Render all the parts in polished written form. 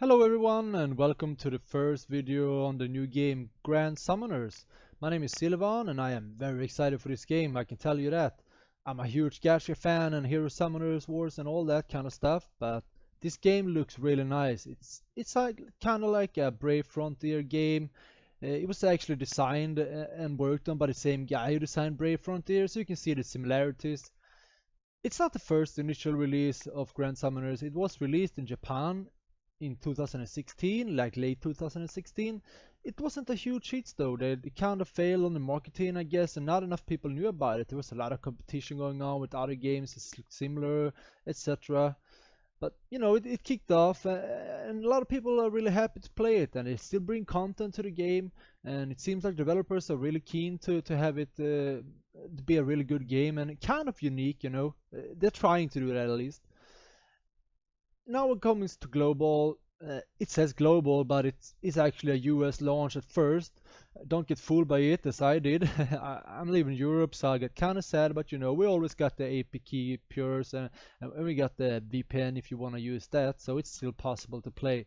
Hello everyone and welcome to the first video on the new game Grand Summoners. My name is Silvan and I am very excited for this game, I can tell you that. I'm a huge gacha fan and Hero Summoners Wars and all that kind of stuff, but this game looks really nice. It's like, kind of like a Brave Frontier game. It was actually designed and worked on by the same guy who designed Brave Frontier, so you can see the similarities. It's not the first initial release of Grand Summoners. It was released in Japan in 2016, like late 2016. It wasn't a huge hit though. It kind of failed on the marketing, I guess, and not enough people knew about it. There was a lot of competition going on with other games similar, etc. But it kicked off, and a lot of people are really happy to play it, and they still bring content to the game. And it seems like developers are really keen to have it to be a really good game and kind of unique. They're trying to do that at least. Now it comes to global. It says global, but it's actually a US launch at first. Don't get fooled by it as I did. I'm living in Europe, so I get kind of sad, but we always got the AP key pures and we got the VPN if you want to use that, so it's still possible to play.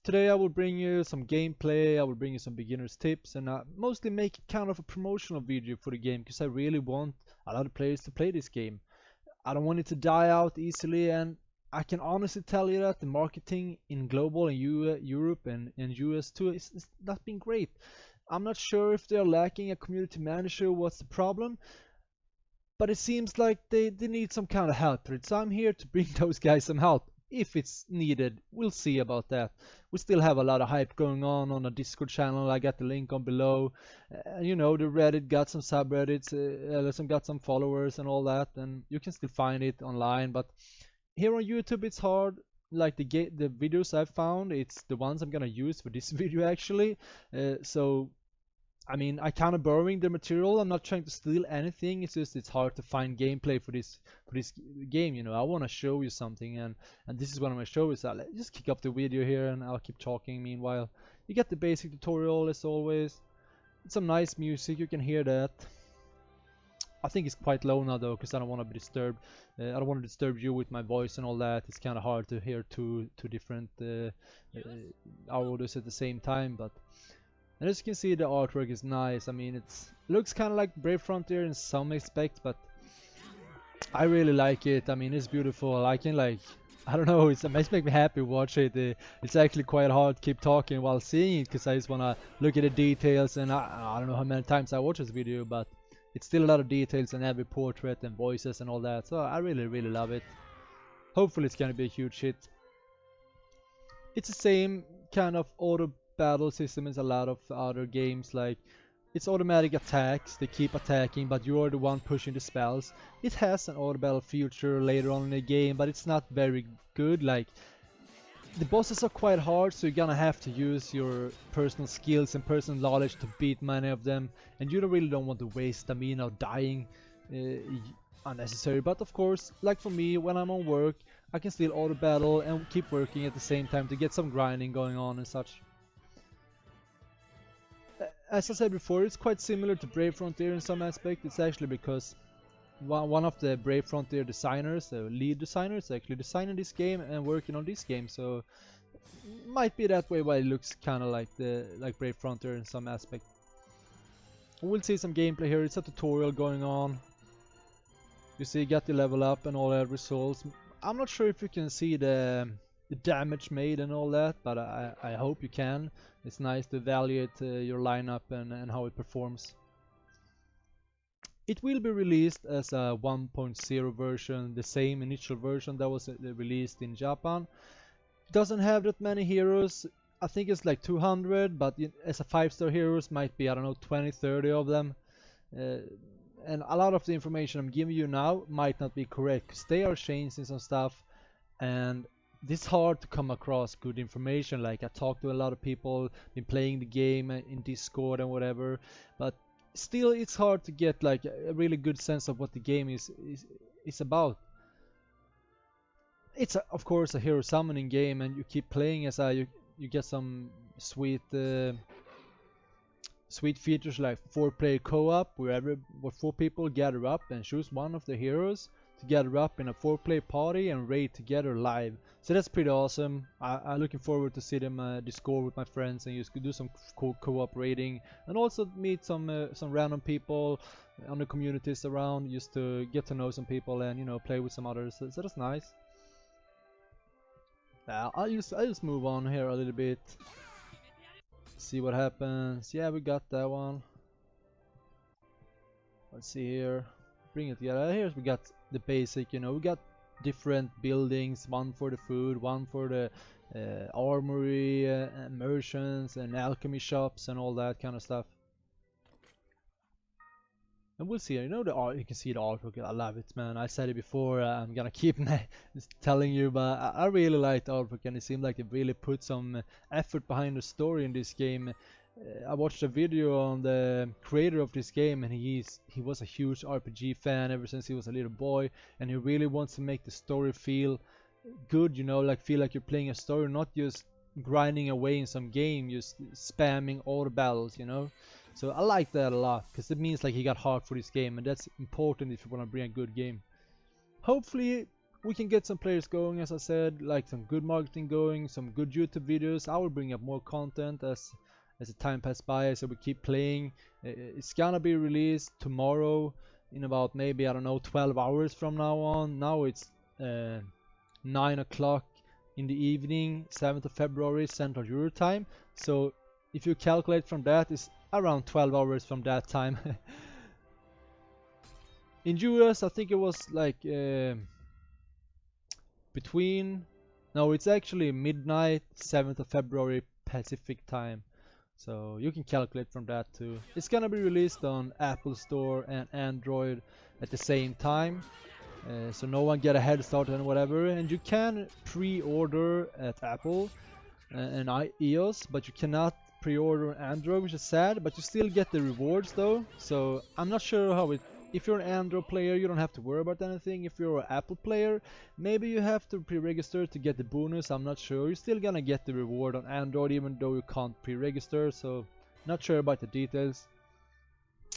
Today I will bring you some gameplay, I will bring you some beginners tips, and mostly make kind of a promotional video for the game because I really want a lot of players to play this game. I don't want it to die out easily, and I can honestly tell you that the marketing in global and Europe and US too is not been great. I'm not sure if they're lacking a community manager, what's the problem, but it seems like they need some kind of help for it. So I'm here to bring those guys some help if it's needed. We'll see about that. We still have a lot of hype going on a Discord channel. I got the link on below. The Reddit got some subreddits, got some followers and all that, and you can still find it online, but here on YouTube it's hard. Like the videos I've found, it's the ones I'm gonna use for this video actually. So I mean, I kind of borrowing the material. I'm not trying to steal anything. It's just it's hard to find gameplay for this game. I want to show you something, and this is what I'm gonna show you. So let's just kick off the video here, and I'll keep talking. Meanwhile, you get the basic tutorial as always. It's some nice music. You can hear that. I think it's quite low now though, because I don't want to be disturbed. I don't want to disturb you with my voice and all that. It's kind of hard to hear two different audios at the same time. But and as you can see, the artwork is nice. I mean, it looks kind of like Brave Frontier in some aspects, but I really like it. I mean, it's beautiful. I can I don't know, it makes me happy to watch it. It's actually quite hard to keep talking while seeing it because I just want to look at the details, and I don't know how many times I watch this video, but it's still a lot of details in every portrait and voices and all that, so I really, really love it. Hopefully it's gonna be a huge hit. It's the same kind of auto battle system as a lot of other games, like it's automatic attacks, they keep attacking, but you're the one pushing the spells. It has an auto battle feature later on in the game, but it's not very good. Like, the bosses are quite hard, so you're gonna have to use your personal skills and personal knowledge to beat many of them, and you really don't want to waste stamina dying unnecessary. But of course, like for me, when I'm on work, I can still auto battle and keep working at the same time to get some grinding going on and such. As I said before, it's quite similar to Brave Frontier in some aspect. It's actually because one of the Brave Frontier designers, the lead designer, is actually designing this game and working on this game, so might be that way why it looks kind of like Brave Frontier in some aspect. We'll see some gameplay here. It's a tutorial going on. You see, got the level up and all that results. I'm not sure if you can see the damage made and all that, but I hope you can. It's nice to evaluate your lineup and how it performs. It will be released as a 1.0 version, the same initial version that was released in Japan. It doesn't have that many heroes. I think it's like 200, but as a 5-star heroes might be, I don't know, 20, 30 of them. And a lot of the information I'm giving you now might not be correct because they are changing some stuff, and it's hard to come across good information. Like, I talked to a lot of people, been playing the game in Discord and whatever, but still it's hard to get like a really good sense of what the game is about. It's of course a hero summoning game, and you keep playing as you get some sweet sweet features like 4-player co-op where 4 people gather up and choose one of the heroes to gather up in a 4-player party and raid together live. So that's pretty awesome. I'm looking forward to see them Discord with my friends and just do some cool co-op raiding, and also meet some random people on the communities around, just to get to know some people and play with some others. So that's nice. I'll just move on here a little bit. See what happens. Yeah, we got that one. Let's see here. Bring it together. Here we got the basic, we got different buildings, one for the food, one for the armory, merchants and alchemy shops and all that kind of stuff. And we'll see, the art, you can see the artwork. I love it, man. I said it before, I'm gonna keep telling you, but I really like the artwork, and it seemed like they really put some effort behind the story in this game. I watched a video on the creator of this game, and he was a huge RPG fan ever since he was a little boy, and he really wants to make the story feel good, like feel like you're playing a story, not just grinding away in some game, just spamming all the battles, So I like that a lot, because it means like he got heart for this game, and that's important if you want to bring a good game. Hopefully we can get some players going, as I said, like some good marketing going, some good YouTube videos. I will bring up more content as the time passes by, so we keep playing. It's gonna be released tomorrow in about maybe, I don't know, 12 hours from now on. Now it's 9 o'clock in the evening, 7th of February Central Euro Time. So if you calculate from that, it's around 12 hours from that time. In US, I think it was like it's actually midnight, 7th of February Pacific time. So you can calculate from that too. It's gonna be released on Apple Store and Android at the same time. So no one get a head start and whatever. And you can pre-order at Apple and iOS, but you cannot pre-order on Android, which is sad, but you still get the rewards though. So I'm not sure how it. If you're an Android player, you don't have to worry about anything. If you're an Apple player, maybe you have to pre-register to get the bonus. I'm not sure. You're still gonna get the reward on Android even though you can't pre-register, so not sure about the details.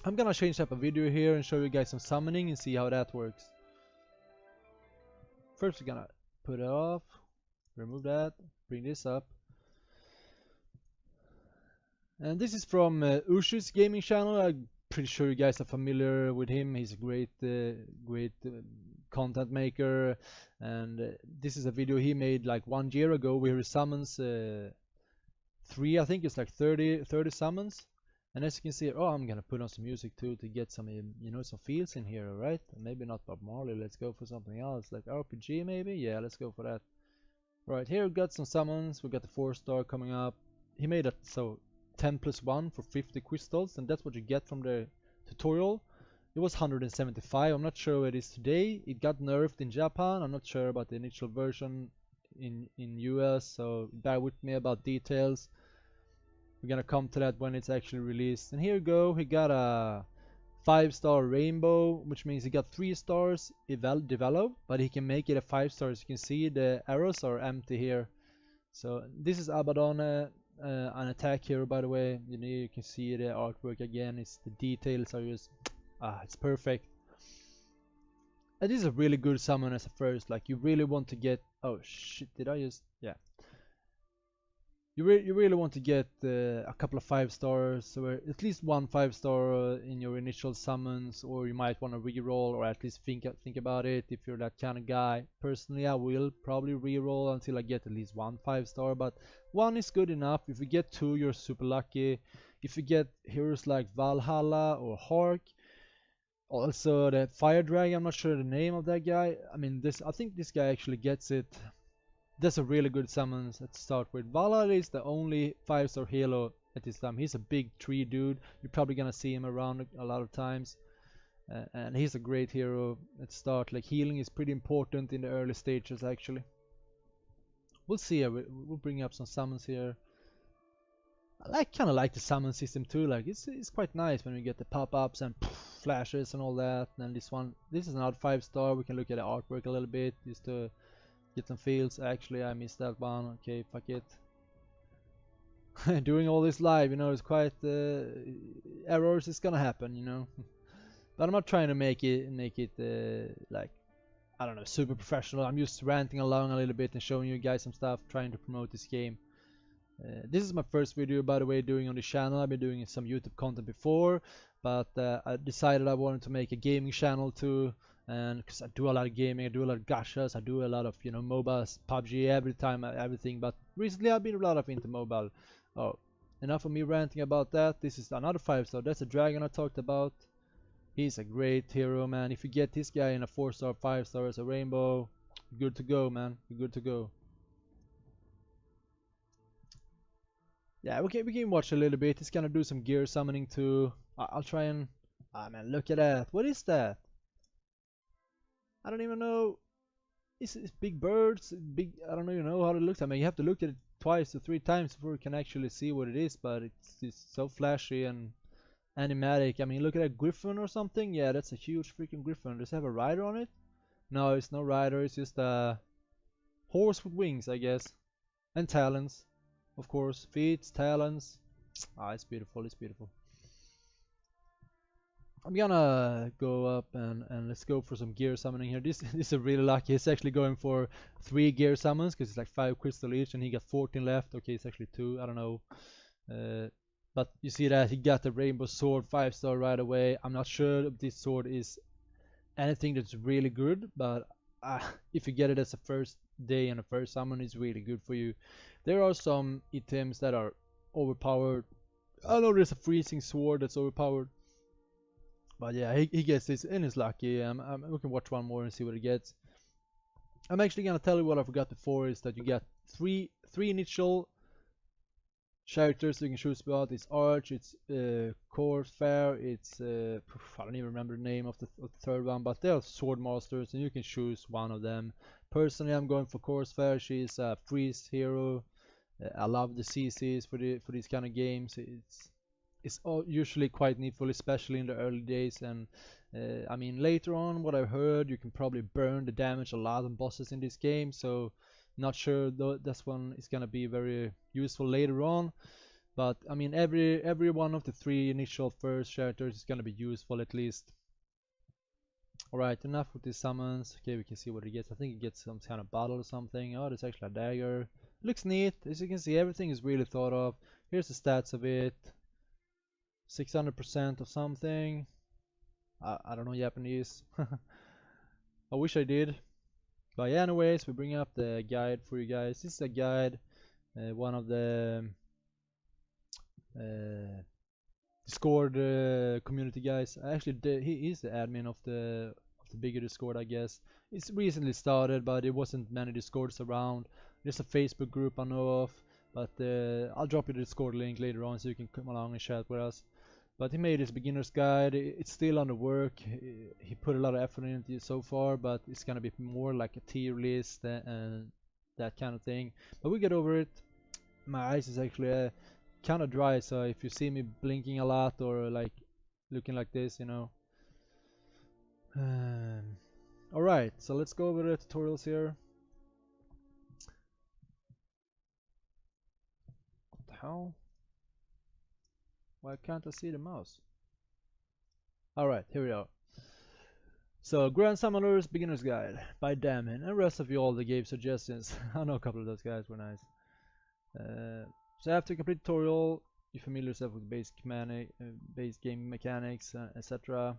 I'm gonna change up a video here and show you guys some summoning and see how that works. First we're gonna put it off, remove that, bring this up. And this is from Ushu's gaming channel. I'm pretty sure you guys are familiar with him. He's a great content maker, and this is a video he made like 1 year ago where he summons 3, I think it's like 30 summons. And as you can see, I'm gonna put on some music too to get some some feels in here, right? Maybe not Bob Marley. Let's go for something else, like RPG maybe. Yeah, let's go for that. Right, here we got some summons. We got the 4-star coming up. He made it so 10 plus 1 for 50 crystals, and that's what you get from the tutorial. It was 175. I'm not sure where it is today. It got nerfed in Japan. I'm not sure about the initial version in US, so bear with me about details. We're gonna come to that when it's actually released. And here we go. He got a 5-star rainbow, which means he got 3 stars developed, but he can make it a 5-star. As you can see, the arrows are empty here. So this is Abaddon, an attack hero, by the way. You can see the artwork again. It's the details are just it's perfect. And this is a really good summon as a first. Like, you really want to get. Oh shit! Did I just? Yeah. You really want to get a couple of 5-stars, or at least one 5-star in your initial summons, or you might want to reroll, or at least think about it if you're that kind of guy. Personally, I will probably reroll until I get at least one 5-star, but 1 is good enough. If you get 2, you're super lucky. If you get heroes like Valhalla or Hark, also the Fire Dragon, I'm not sure the name of that guy. I think this guy actually gets it. That's a really good summon to start with. Valhalla is the only 5-star hero at this time. He's a big tree dude. You're probably gonna see him around a lot of times. And he's a great hero at start. Like, healing is pretty important in the early stages actually. We'll see. We'll bring up some summons here. I kind of like the summon system too. Like, it's quite nice when we get the pop-ups and flashes and all that. And this is not 5-star. We can look at the artwork a little bit just to get some feels. Actually, I missed that one. Okay, fuck it. Doing all this live, it's quite errors is gonna happen, but I'm not trying to make it like I don't know, super professional. I'm just ranting along a little bit and showing you guys some stuff, trying to promote this game. This is my first video, by the way, doing on the channel. I've been doing some YouTube content before, but I decided I wanted to make a gaming channel too, and because I do a lot of gaming, I do a lot of gachas, I do a lot of, you know, MOBAs, PUBG, every time, everything. But recently I've been a lot of into mobile. Oh, enough of me ranting about that. This is another 5-star. That's a dragon I talked about. He's a great hero, man. If you get this guy in a 4-star, 5-star as a rainbow, good to go, man. You're good to go. Yeah, we can watch a little bit. He's gonna do some gear summoning too. I'll try and. Ah man, look at that. What is that? I don't even know. It's big birds, big. I don't even know how it looks. I mean, you have to look at it twice or 3 times before you can actually see what it is. But it's so flashy and animatic. I mean, look at a griffin or something. Yeah, that's a huge freaking griffin. Does it have a rider on it? No, it's no rider. It's just a horse with wings, I guess, and talons. Of course, feet, talons. Ah, it's beautiful. It's beautiful. I'm gonna go up and let's go for some gear summoning here. This is really lucky. He's actually going for 3 gear summons because it's like 5 crystal each, and he got 14 left. Okay, it's actually 2. I don't know. But you see that he got the rainbow sword 5-star right away. I'm not sure if this sword is anything that's really good, but if you get it as a first day and a first summon, it's really good for you. There are some items that are overpowered. I know there's a freezing sword that's overpowered. But yeah, he gets this and he's lucky. We can watch one more and see what he gets. I'm actually gonna tell you what I forgot before is that you get three initial characters you can choose about. It's Arch, it's Corsair, it's I don't even remember the name of the third one, but they're sword masters and you can choose one of them. Personally, I'm going for Corsair. She's a freeze hero. I love the CCs for these kind of games. It's all usually quite needful, especially in the early days. And I mean, later on, what I've heard, you can probably burn the damage a lot on bosses in this game. So, not sure though this one is gonna be very useful later on. But I mean, every one of the 3 initial first characters is gonna be useful at least. Alright, enough with these summons. Okay, we can see what it gets. I think it gets some kind of bottle or something. Oh, there's actually a dagger. Looks neat. As you can see, everything is really thought of. Here's the stats of it. 600% of something. I don't know Japanese. I wish I did. But yeah, anyways, we bring up the guide for you guys. This is a guide, one of the Discord community guys. Actually, he is the admin of the bigger Discord, I guess. It's recently started, but it wasn't many Discords around. There's a Facebook group I know of, but I'll drop you the Discord link later on so you can come along and chat with us. But he made his beginner's guide. It's still under work. He put a lot of effort into it so far, but it's gonna be more like a tier list and that kind of thing. But we get over it. My eyes is actually kind of dry, so if you see me blinking a lot or like looking like this, you know. Alright, so let's go over the tutorials here. What the hell? Why can't I see the mouse? Alright, here we are. So, Grand Summoner's Beginner's Guide by Damin, and rest of you all that gave suggestions. I know a couple of those guys were nice. So after complete tutorial, you familiar yourself with base game mechanics, etc.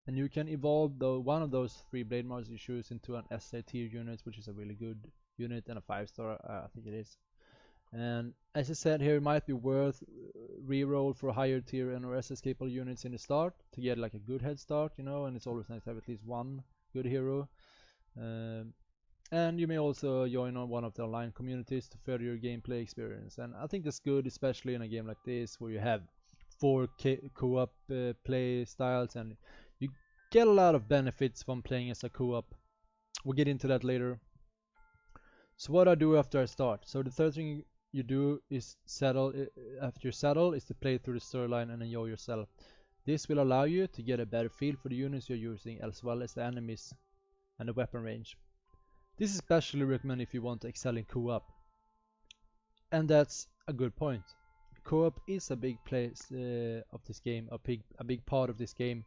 And you can evolve one of those 3 blade masters you choose into an SA tier unit, which is a really good unit and a 5-star, I think it is. And as I said here, it might be worth reroll for higher tier and or SS capable units in the start to get like a good head start, you know, and it's always nice to have at least one good hero. And you may also join on one of the online communities to further your gameplay experience. And I think that's good, especially in a game like this where you have 4 co-op play styles and you get a lot of benefits from playing as a co-op. We'll get into that later. So what I do after I start. So the third thing you do is after you settle is to play through the storyline and enjoy yourself. This will allow you to get a better feel for the units you're using as well as the enemies and the weapon range. This is especially recommended if you want to excel in co-op. And that's a good point. Co-op is a big place of this game, a big part of this game.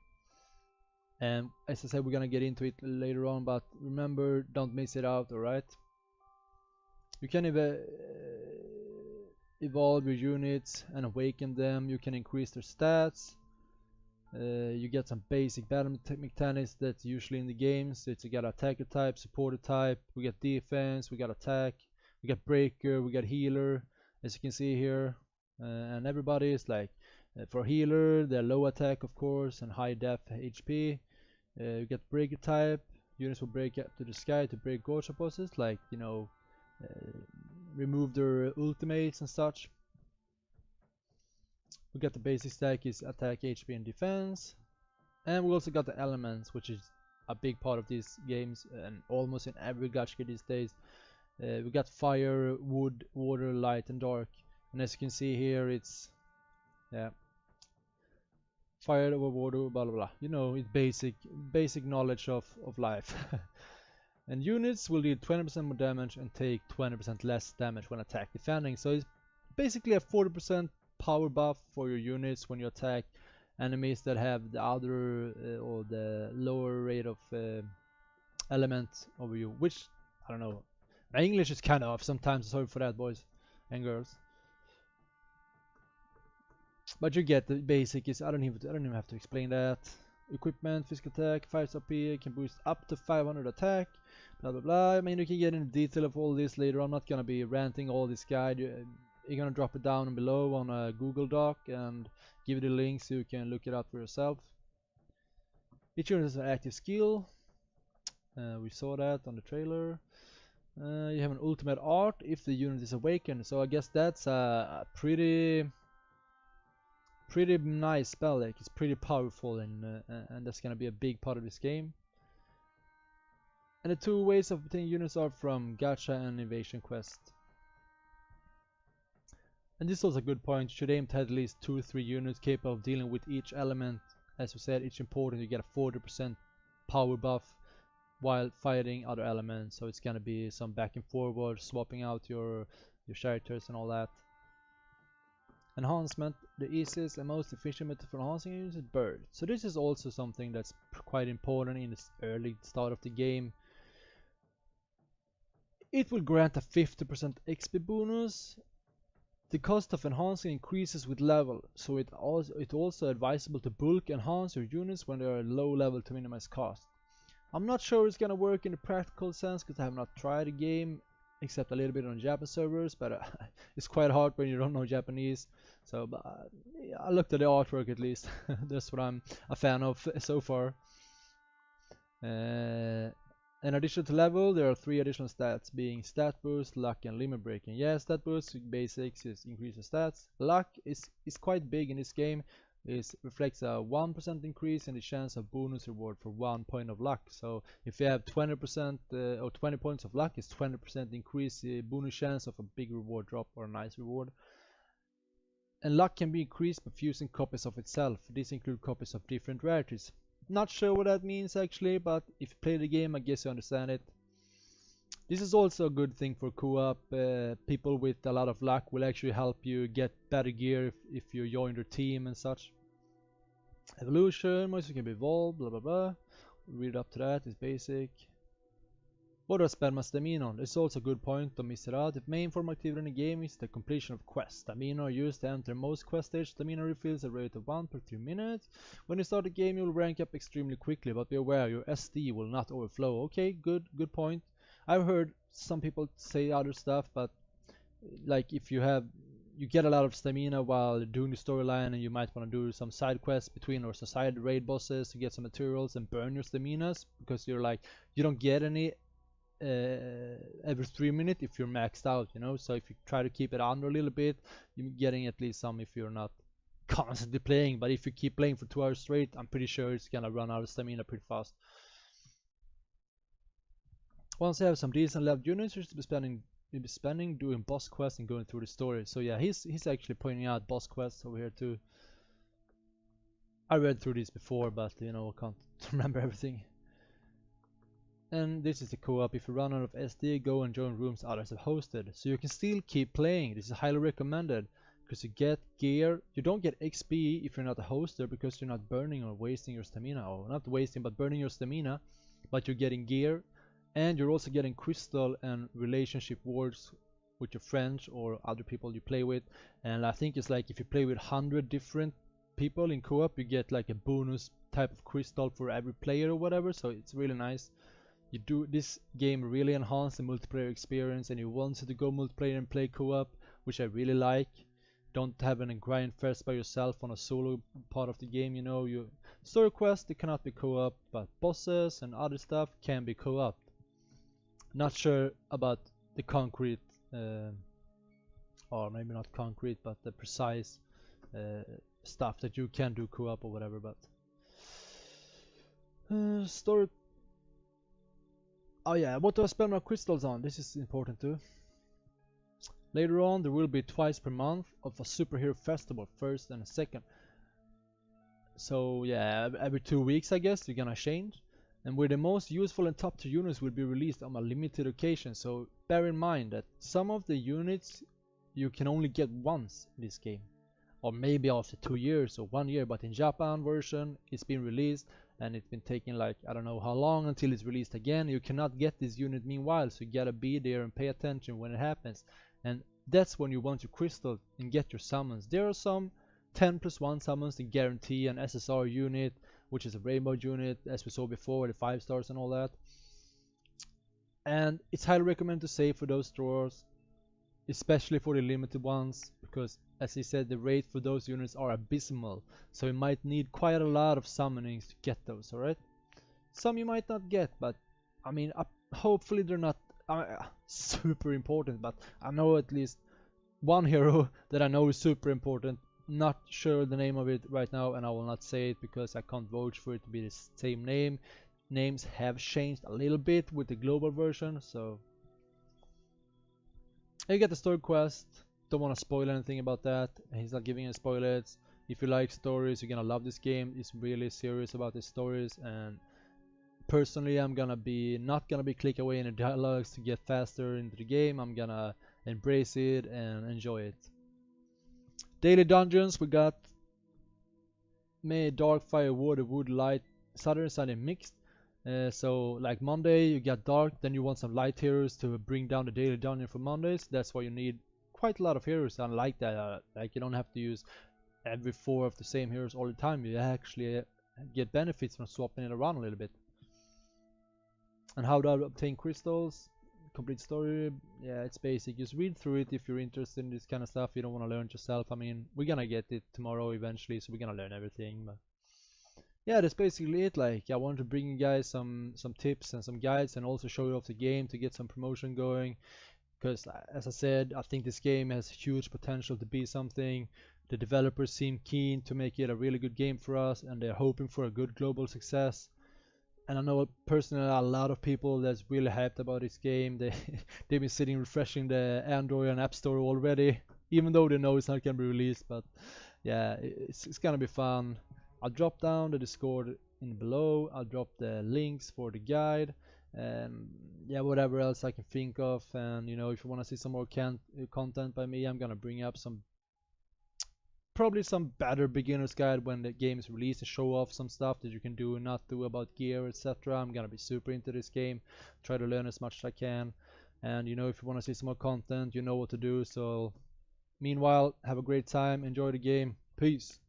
And as I said, we're gonna get into it later on, but remember, don't miss it out, alright? You can evolve your units and awaken them. You can increase their stats. You get some basic battle mechanics that's usually in the games. It's you got attacker type, supporter type. We got defense, we got attack, we got breaker, we got healer, as you can see here. And everybody is like, for healer, they're low attack of course and high def HP. You get breaker type. Units will break up to the sky to break gotcha bosses, like remove their ultimates and such. We got the basic stack is attack, HP, and defense. And we also got the elements, which is a big part of these games and almost in every gacha these days. We got fire, wood, water, light, and dark. And as you can see here, it's fire over water, blah blah blah. You know, it's basic knowledge of life. And units will deal 20% more damage and take 20% less damage when attack defending. So it's basically a 40% power buff for your units when you attack enemies that have the other or the lower rate of element over you, which I don't know. My English is kind of off sometimes. Sorry for that, boys and girls. But you get the basic. Is I don't even have to explain that. Equipment, physical attack, 5 AP can boost up to 500 attack. Blah blah blah. I mean, you can get into detail of all this later. I'm not gonna be ranting all this guide. You're gonna drop it down below on a Google Doc and give you the link so you can look it up for yourself. Each unit has an active skill. We saw that on the trailer. You have an ultimate art if the unit is awakened. So I guess that's a pretty nice spell. Like it's pretty powerful, and that's gonna be a big part of this game. And the two ways of obtaining units are from gacha and invasion quest. And this is also a good point. You should aim to have at least 2 or 3 units capable of dealing with each element. As we said, each important you get a 40% power buff while fighting other elements. So it's gonna be some back and forward, swapping out your characters and all that. Enhancement. The easiest and most efficient method for enhancing units is bird. So this is also something that's quite important in the early start of the game. It will grant a 50% XP bonus. The cost of enhancing increases with level, so it's also advisable to bulk enhance your units when they are low level to minimize cost. I'm not sure it's gonna work in the practical sense because I have not tried the game except a little bit on Japanese servers, but it's quite hard when you don't know Japanese. So I looked at the artwork at least. That's what I'm a fan of so far. In addition to level, there are 3 additional stats, being stat boost, luck, and limit breaking. Yeah, stat boost basics is increases stats. Luck is quite big in this game. It reflects a 1% increase in the chance of bonus reward for 1 point of luck. So if you have 20% or 20 points of luck, it's 20% increase bonus chance of a big reward drop or a nice reward. And luck can be increased by fusing copies of itself. These include copies of different rarities. Not sure what that means actually, but if you play the game, I guess you understand it. This is also a good thing for co-op. People with a lot of luck will actually help you get better gear if you join their team and such. Evolution, monsters can be evolved, blah blah blah. We'll read up to that, it's basic. What do I spend my stamina on? This is also a good point, don't miss it out. The main form of activity in the game is the completion of quests. Stamina are used to enter most quest stages. Stamina refills at a rate of 1 per 3 minutes. When you start the game, you'll rank up extremely quickly, but be aware your SD will not overflow. Okay, good point. I've heard some people say other stuff, but like if you get a lot of stamina while doing the storyline, and you might want to do some side quests between or some side raid bosses to get some materials and burn your staminas because you don't get any every 3 minutes if you're maxed out, you know. So if you try to keep it under a little bit, you're getting at least some if you're not constantly playing. But if you keep playing for 2 hours straight, I'm pretty sure it's gonna run out of stamina pretty fast. Once you have some decent leveled units, you'll be spending doing boss quests and going through the story. So yeah, he's actually pointing out boss quests over here too. I read through these before, but you know, I can't remember everything. And this is the co-op. If you run out of SD, go and join rooms others have hosted. So you can still keep playing. This is highly recommended. because you get gear. You don't get XP if you're not a hoster because you're not burning or wasting your stamina, or not wasting but burning your stamina, but you're getting gear, and you're also getting crystal and relationship words with your friends or other people you play with. And I think it's like if you play with 100 different people in co-op, you get like a bonus type of crystal for every player or whatever, so it's really nice. You do this game really enhance the multiplayer experience, and you want to go multiplayer and play co-op, which I really like. Don't have any grind fest by yourself on a solo part of the game. You know, you story quests they cannot be co-op, but bosses and other stuff can be co-op. Not sure about the concrete, or maybe not concrete, but the precise stuff that you can do co-op or whatever. But story. Oh yeah, what do I spend my crystals on? This is important too. Later on, there will be twice per month of a superhero festival, first and second. So yeah, every 2 weeks I guess you're gonna change. And where the most useful and top tier units will be released on a limited occasion. So bear in mind that some of the units you can only get once in this game, or maybe after 2 years or 1 year. But in Japan version, it's been released, and it's been taking like I don't know how long until it's released again. You cannot get this unit meanwhile, so you gotta be there and pay attention when it happens. And that's when you want your crystal and get your summons. There are some 10+1 summons that guarantee an SSR unit, which is a rainbow unit, as we saw before, the 5 stars and all that. And it's highly recommended to save for those drawers, especially for the limited ones, because as he said, the rate for those units are abysmal, so you might need quite a lot of summonings to get those. Alright, some you might not get, but I mean hopefully they're not super important, but I know at least one hero that I know is super important. Not sure the name of it right now, and I will not say it because I can't vouch for it to be the same name. Names have changed a little bit with the global version, so you get the story quest. Don't want to spoil anything about that. He's not giving any spoilers. If you like stories, you're gonna love this game. It's really serious about the stories, and personally I'm gonna be not gonna be click away in the dialogues to get faster into the game. I'm gonna embrace it and enjoy it. Daily dungeons, we got May, Dark, Fire, Water, Wood, Light, Southern, Sunny mixed. So like Monday you got Dark, then you want some light heroes to bring down the daily dungeon for Mondays. That's why you need quite a lot of heroes. I like that. Like you don't have to use every 4 of the same heroes all the time. You actually get benefits from swapping it around a little bit. And how do I obtain crystals? Complete story, yeah, it's basic. Just read through it if you're interested in this kind of stuff. You don't want to learn it yourself. I mean, we're gonna get it tomorrow eventually, so we're gonna learn everything. But yeah, that's basically it. Like, I wanted to bring you guys some tips and some guides, and also show you off the game to get some promotion going. Because as I said, I think this game has huge potential to be something. The developers seem keen to make it a really good game for us, and they're hoping for a good global success. And I know personally a lot of people that's really hyped about this game. They've been sitting refreshing the Android and App Store already, even though they know it's not gonna be released. But yeah, it's gonna be fun. I'll drop down the Discord in below. I'll drop the links for the guide, and yeah, whatever else I can think of. And you know, if you want to see some more content by me, I'm gonna bring up probably some better beginner's guide when the game is released, and show off some stuff that you can do and not do about gear, etc. I'm gonna be super into this game, try to learn as much as I can. And you know, if you want to see some more content, you know what to do. So meanwhile, have a great time, enjoy the game, peace.